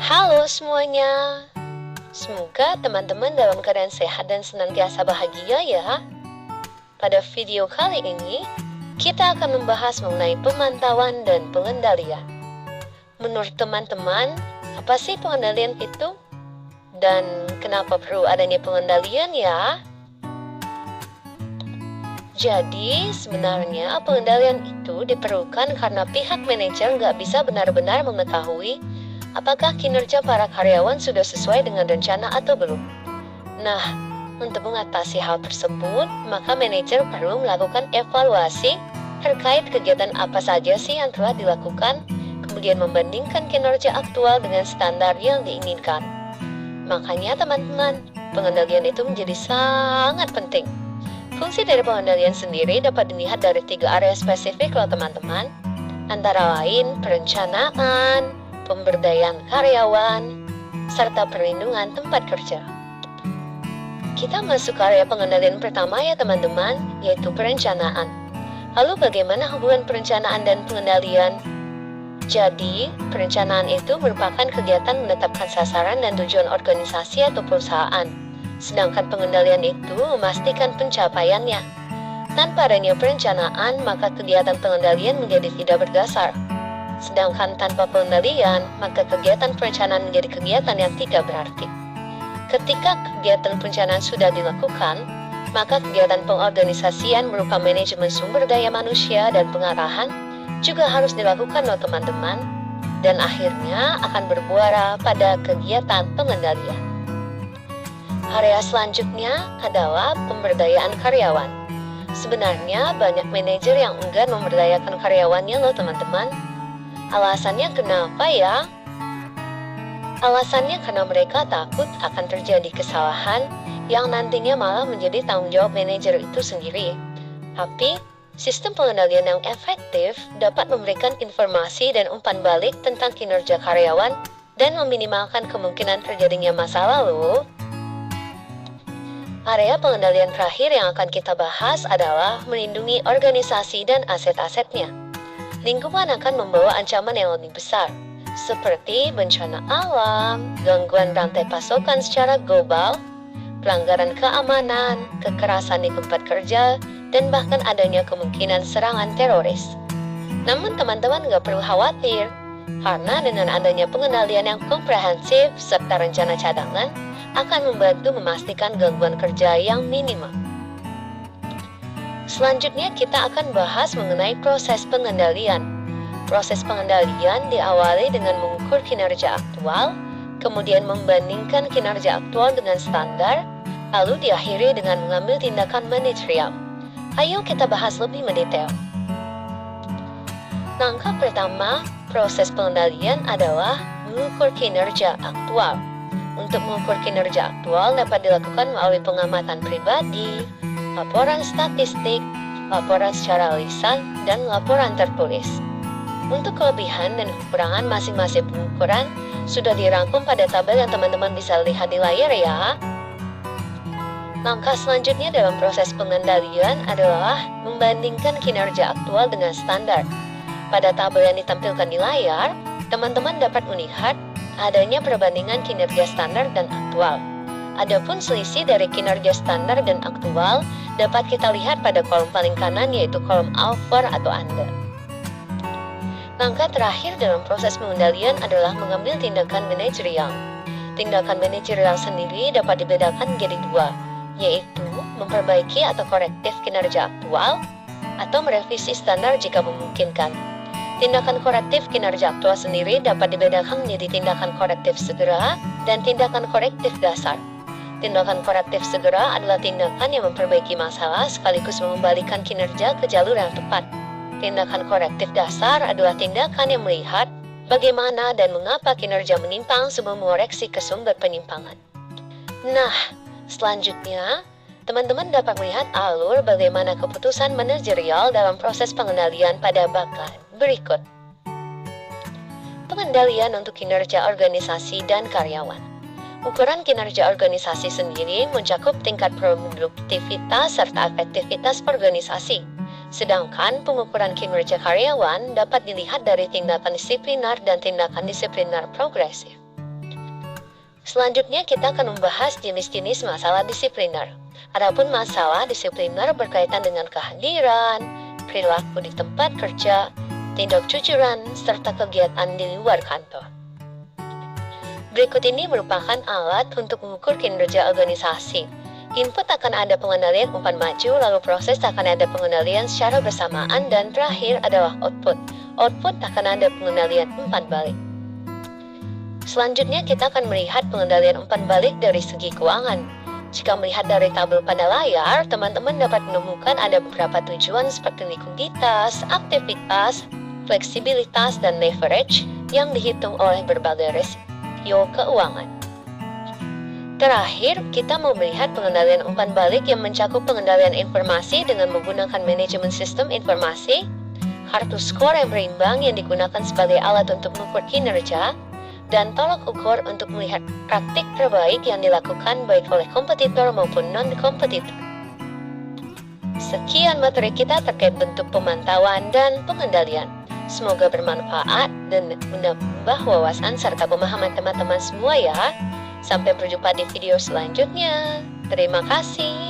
Halo semuanya, semoga teman-teman dalam keadaan sehat dan senantiasa bahagia ya. Pada video kali ini, kita akan membahas mengenai pemantauan dan pengendalian. Menurut teman-teman, apa sih pengendalian itu? Dan kenapa perlu adanya pengendalian ya? Jadi, sebenarnya pengendalian itu diperlukan karena pihak manajer nggak bisa benar-benar mengetahui apakah kinerja para karyawan sudah sesuai dengan rencana atau belum. Nah, untuk mengatasi hal tersebut, maka manajer perlu melakukan evaluasi terkait kegiatan apa saja sih yang telah dilakukan, kemudian membandingkan kinerja aktual dengan standar yang diinginkan. Makanya teman-teman, pengendalian itu menjadi sangat penting. Fungsi dari pengendalian sendiri dapat dilihat dari 3 area spesifik loh teman-teman, antara lain perencanaan, pemberdayaan karyawan, serta perlindungan tempat kerja. Kita masuk ke area pengendalian pertama ya teman-teman, yaitu perencanaan. Lalu bagaimana hubungan perencanaan dan pengendalian? Jadi, perencanaan itu merupakan kegiatan menetapkan sasaran dan tujuan organisasi atau perusahaan. Sedangkan pengendalian itu memastikan pencapaiannya. Tanpa adanya perencanaan, maka kegiatan pengendalian menjadi tidak berdasar. Sedangkan tanpa pengendalian, maka kegiatan perencanaan menjadi kegiatan yang tidak berarti. Ketika kegiatan perencanaan sudah dilakukan, maka kegiatan pengorganisasian berupa manajemen sumber daya manusia dan pengarahan juga harus dilakukan loh teman-teman, dan akhirnya akan bermuara pada kegiatan pengendalian. Area selanjutnya adalah pemberdayaan karyawan. Sebenarnya banyak manajer yang enggan memberdayakan karyawannya loh teman-teman. Alasannya kenapa ya? Alasannya karena mereka takut akan terjadi kesalahan yang nantinya malah menjadi tanggung jawab manajer itu sendiri. Tapi, sistem pengendalian yang efektif dapat memberikan informasi dan umpan balik tentang kinerja karyawan dan meminimalkan kemungkinan terjadinya masalah loh. Area pengendalian terakhir yang akan kita bahas adalah melindungi organisasi dan aset-asetnya. Lingkungan akan membawa ancaman yang lebih besar, seperti bencana alam, gangguan rantai pasokan secara global, pelanggaran keamanan, kekerasan di tempat kerja, dan bahkan adanya kemungkinan serangan teroris. Namun teman-teman nggak perlu khawatir, karena dengan adanya pengendalian yang komprehensif serta rencana cadangan, akan membantu memastikan gangguan kerja yang minimal. Selanjutnya kita akan bahas mengenai proses pengendalian. Proses pengendalian diawali dengan mengukur kinerja aktual, kemudian membandingkan kinerja aktual dengan standar, lalu diakhiri dengan mengambil tindakan manajerial. Ayo kita bahas lebih mendetail. Langkah pertama, proses pengendalian adalah mengukur kinerja aktual. Untuk mengukur kinerja aktual dapat dilakukan melalui pengamatan pribadi, laporan statistik, laporan secara lisan, dan laporan tertulis. Untuk kelebihan dan kekurangan masing-masing pengukuran sudah dirangkum pada tabel yang teman-teman bisa lihat di layar ya. Langkah selanjutnya dalam proses pengendalian adalah membandingkan kinerja aktual dengan standar. Pada tabel yang ditampilkan di layar, teman-teman dapat melihat adanya perbandingan kinerja standar dan aktual. Adapun selisih dari kinerja standar dan aktual dapat kita lihat pada kolom paling kanan, yaitu kolom over atau under. Langkah terakhir dalam proses pengendalian adalah mengambil tindakan manajerial. Tindakan manajerial sendiri dapat dibedakan menjadi 2, yaitu memperbaiki atau korektif kinerja aktual atau merevisi standar jika memungkinkan. Tindakan korektif kinerja aktual sendiri dapat dibedakan menjadi tindakan korektif segera dan tindakan korektif dasar. Tindakan korektif segera adalah tindakan yang memperbaiki masalah sekaligus mengembalikan kinerja ke jalur yang tepat. Tindakan korektif dasar adalah tindakan yang melihat bagaimana dan mengapa kinerja menyimpang sebelum mengoreksi ke sumber penyimpangan. Nah, selanjutnya, teman-teman dapat melihat alur bagaimana keputusan manajerial dalam proses pengendalian pada bagian berikut. Pengendalian untuk kinerja organisasi dan karyawan. Ukuran kinerja organisasi sendiri mencakup tingkat produktivitas serta efektivitas organisasi. Sedangkan pengukuran kinerja karyawan dapat dilihat dari tindakan disiplinar dan tindakan disiplinar progresif. Selanjutnya kita akan membahas jenis-jenis masalah disipliner. Adapun masalah disipliner berkaitan dengan kehadiran, perilaku di tempat kerja, tindak cucuran, serta kegiatan di luar kantor. Berikut ini merupakan alat untuk mengukur kinerja organisasi. Input akan ada pengendalian umpan maju, lalu proses akan ada pengendalian secara bersamaan, dan terakhir adalah output. Output akan ada pengendalian umpan balik. Selanjutnya kita akan melihat pengendalian umpan balik dari segi keuangan. Jika melihat dari tabel pada layar, teman-teman dapat menemukan ada beberapa tujuan seperti likuiditas, aktivitas, fleksibilitas, dan leverage yang dihitung oleh berbagai rasio keuangan. Terakhir, kita mau melihat pengendalian umpan balik yang mencakup pengendalian informasi dengan menggunakan manajemen sistem informasi, kartu skor yang berimbang yang digunakan sebagai alat untuk mengukur kinerja, dan tolak ukur untuk melihat praktik terbaik yang dilakukan baik oleh kompetitor maupun non-kompetitor. Sekian materi kita terkait bentuk pemantauan dan pengendalian. Semoga bermanfaat dan menambah wawasan serta pemahaman teman-teman semua ya. Sampai berjumpa di video selanjutnya. Terima kasih.